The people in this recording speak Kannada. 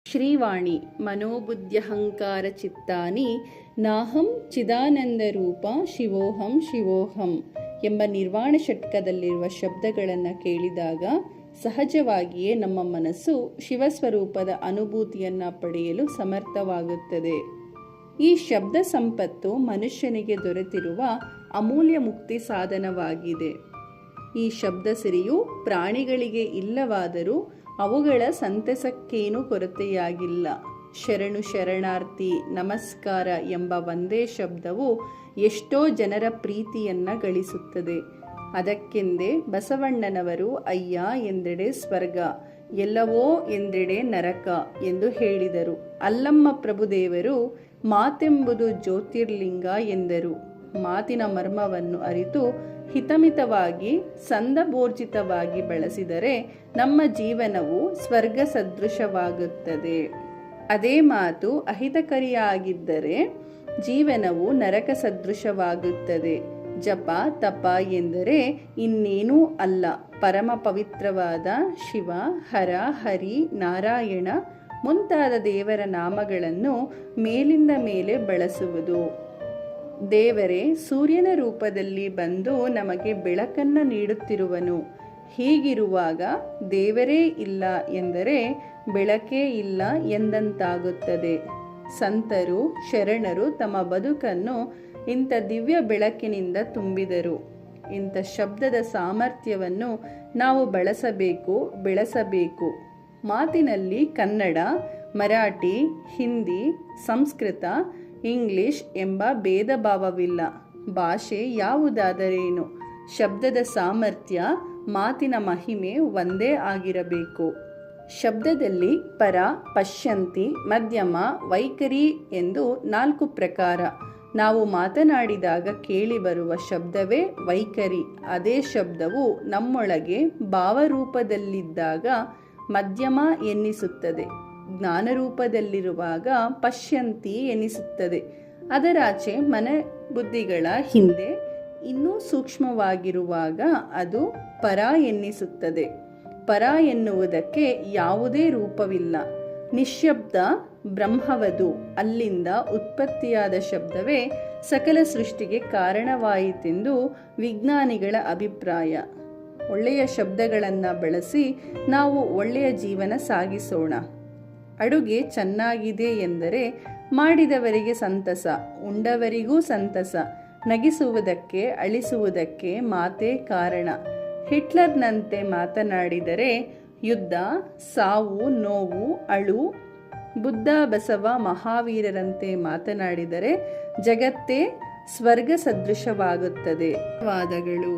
ಶ್ರೀವಾಣಿ ಮನೋಬುದ್ಧ್ಯಹಂಕಾರ ಚಿತ್ತಾನಿ ನಾಹಂ ಚಿದಾನಂದರೂಪ ಶಿವೋಹಂ ಶಿವೋಹಂ ಎಂಬ ನಿರ್ವಾಣ ಷಟ್ಕದಲ್ಲಿರುವ ಶಬ್ದಗಳನ್ನು ಕೇಳಿದಾಗ ಸಹಜವಾಗಿಯೇ ನಮ್ಮ ಮನಸ್ಸು ಶಿವಸ್ವರೂಪದ ಅನುಭೂತಿಯನ್ನು ಪಡೆಯಲು ಸಮರ್ಥವಾಗುತ್ತದೆ. ಈ ಶಬ್ದ ಸಂಪತ್ತು ಮನುಷ್ಯನಿಗೆ ದೊರೆತಿರುವ ಅಮೂಲ್ಯ ಮುಕ್ತಿ ಸಾಧನವಾಗಿದೆ. ಈ ಶಬ್ದ ಸಿರಿಯು ಪ್ರಾಣಿಗಳಿಗೆ ಇಲ್ಲವಾದರೂ ಅವುಗಳ ಸಂತಸಕ್ಕೇನೂ ಕೊರತೆಯಾಗಿಲ್ಲ. ಶರಣು ಶರಣಾರ್ಥಿ ನಮಸ್ಕಾರ ಎಂಬ ಒಂದೇ ಶಬ್ದವು ಎಷ್ಟೋ ಜನರ ಪ್ರೀತಿಯನ್ನ ಗಳಿಸುತ್ತದೆ. ಅದಕ್ಕೆಂದೇ ಬಸವಣ್ಣನವರು ಅಯ್ಯ ಎಂದೆಡೆ ಸ್ವರ್ಗ, ಎಲ್ಲವೋ ಎಂದೆಡೆ ನರಕ ಎಂದು ಹೇಳಿದರು. ಅಲ್ಲಮ್ಮ ಪ್ರಭುದೇವರು ಮಾತೆಂಬುದು ಜ್ಯೋತಿರ್ಲಿಂಗ ಎಂದರು. ಮಾತಿನ ಮರ್ಮವನ್ನು ಅರಿತು ಹಿತಮಿತವಾಗಿ ಸಂದಬೋರ್ಜಿತವಾಗಿ ಬಳಸಿದರೆ ನಮ್ಮ ಜೀವನವು ಸ್ವರ್ಗ ಸದೃಶವಾಗುತ್ತದೆ. ಅದೇ ಮಾತು ಅಹಿತಕರಿಯಾಗಿದ್ದರೆ ಜೀವನವು ನರಕ ಸದೃಶವಾಗುತ್ತದೆ. ಜಪ ತಪ ಎಂದರೆ ಇನ್ನೇನೂ ಅಲ್ಲ, ಪರಮ ಪವಿತ್ರವಾದ ಶಿವ, ಹರ, ಹರಿ, ನಾರಾಯಣ ಮುಂತಾದ ದೇವರ ನಾಮಗಳನ್ನು ಮೇಲಿಂದ ಮೇಲೆ ಬಳಸುವುದು. ದೇವರೇ ಸೂರ್ಯನ ರೂಪದಲ್ಲಿ ಬಂದು ನಮಗೆ ಬೆಳಕನ್ನು ನೀಡುತ್ತಿರುವನು. ಹೀಗಿರುವಾಗ ದೇವರೇ ಇಲ್ಲ ಎಂದರೆ ಬೆಳಕೇ ಇಲ್ಲ ಎಂದಂತಾಗುತ್ತದೆ. ಸಂತರು ಶರಣರು ತಮ್ಮ ಬದುಕನ್ನು ಇಂಥ ದಿವ್ಯ ಬೆಳಕಿನಿಂದ ತುಂಬಿದರು. ಇಂಥ ಶಬ್ದದ ಸಾಮರ್ಥ್ಯವನ್ನು ನಾವು ಬಳಸಬೇಕು, ಬೆಳೆಸಬೇಕು. ಮಾತಿನಲ್ಲಿ ಕನ್ನಡ, ಮರಾಠಿ, ಹಿಂದಿ, ಸಂಸ್ಕೃತ, ಇಂಗ್ಲಿಷ್ ಎಂಬ ಭೇದ ಭಾವವಿಲ್ಲ. ಭಾಷೆ ಯಾವುದಾದರೇನು, ಶಬ್ದದ ಸಾಮರ್ಥ್ಯ, ಮಾತಿನ ಮಹಿಮೆ ಒಂದೇ ಆಗಿರಬೇಕು. ಶಬ್ದದಲ್ಲಿ ಪರ, ಪಶ್ಯಂತಿ, ಮಧ್ಯಮ, ವೈಖರಿ ಎಂದು 4 ಪ್ರಕಾರ. ನಾವು ಮಾತನಾಡಿದಾಗ ಕೇಳಿಬರುವ ಶಬ್ದವೇ ವೈಖರಿ. ಅದೇ ಶಬ್ದವು ನಮ್ಮೊಳಗೆ ಭಾವರೂಪದಲ್ಲಿದ್ದಾಗ ಮಧ್ಯಮ ಎನ್ನಿಸುತ್ತದೆ. ಜ್ಞಾನರೂಪದಲ್ಲಿರುವಾಗ ಪಶ್ಯಂತಿ ಎನಿಸುತ್ತದೆ. ಅದರಾಚೆ ಮನಬುದ್ಧಿಗಳ ಹಿಂದೆ ಇನ್ನೂ ಸೂಕ್ಷ್ಮವಾಗಿರುವಾಗ ಅದು ಪರ ಎನ್ನಿಸುತ್ತದೆ. ಪರ ಎನ್ನುವುದಕ್ಕೆ ಯಾವುದೇ ರೂಪವಿಲ್ಲ. ನಿಶ್ಶಬ್ದ ಬ್ರಹ್ಮವದು. ಅಲ್ಲಿಂದ ಉತ್ಪತ್ತಿಯಾದ ಶಬ್ದವೇ ಸಕಲ ಸೃಷ್ಟಿಗೆ ಕಾರಣವಾಯಿತೆಂದು ವಿಜ್ಞಾನಿಗಳ ಅಭಿಪ್ರಾಯ. ಒಳ್ಳೆಯ ಶಬ್ದಗಳನ್ನು ಬಳಸಿ ನಾವು ಒಳ್ಳೆಯ ಜೀವನ ಸಾಗಿಸೋಣ. ಅಡುಗೆ ಚೆನ್ನಾಗಿದೆ ಎಂದರೆ ಮಾಡಿದವರಿಗೆ ಸಂತಸ, ಉಂಡವರಿಗೂ ಸಂತಸ. ನಗಿಸುವುದಕ್ಕೆ ಅಳಿಸುವುದಕ್ಕೆ ಮಾತೇ ಕಾರಣ. ಹಿಟ್ಲರ್ನಂತೆ ಮಾತನಾಡಿದರೆ ಯುದ್ಧ, ಸಾವು, ನೋವು, ಅಳು. ಬುದ್ಧ, ಬಸವ, ಮಹಾವೀರರಂತೆ ಮಾತನಾಡಿದರೆ ಜಗತ್ತೇ ಸ್ವರ್ಗ ಸದೃಶವಾಗುತ್ತದೆ. ಧನ್ಯವಾದಗಳು.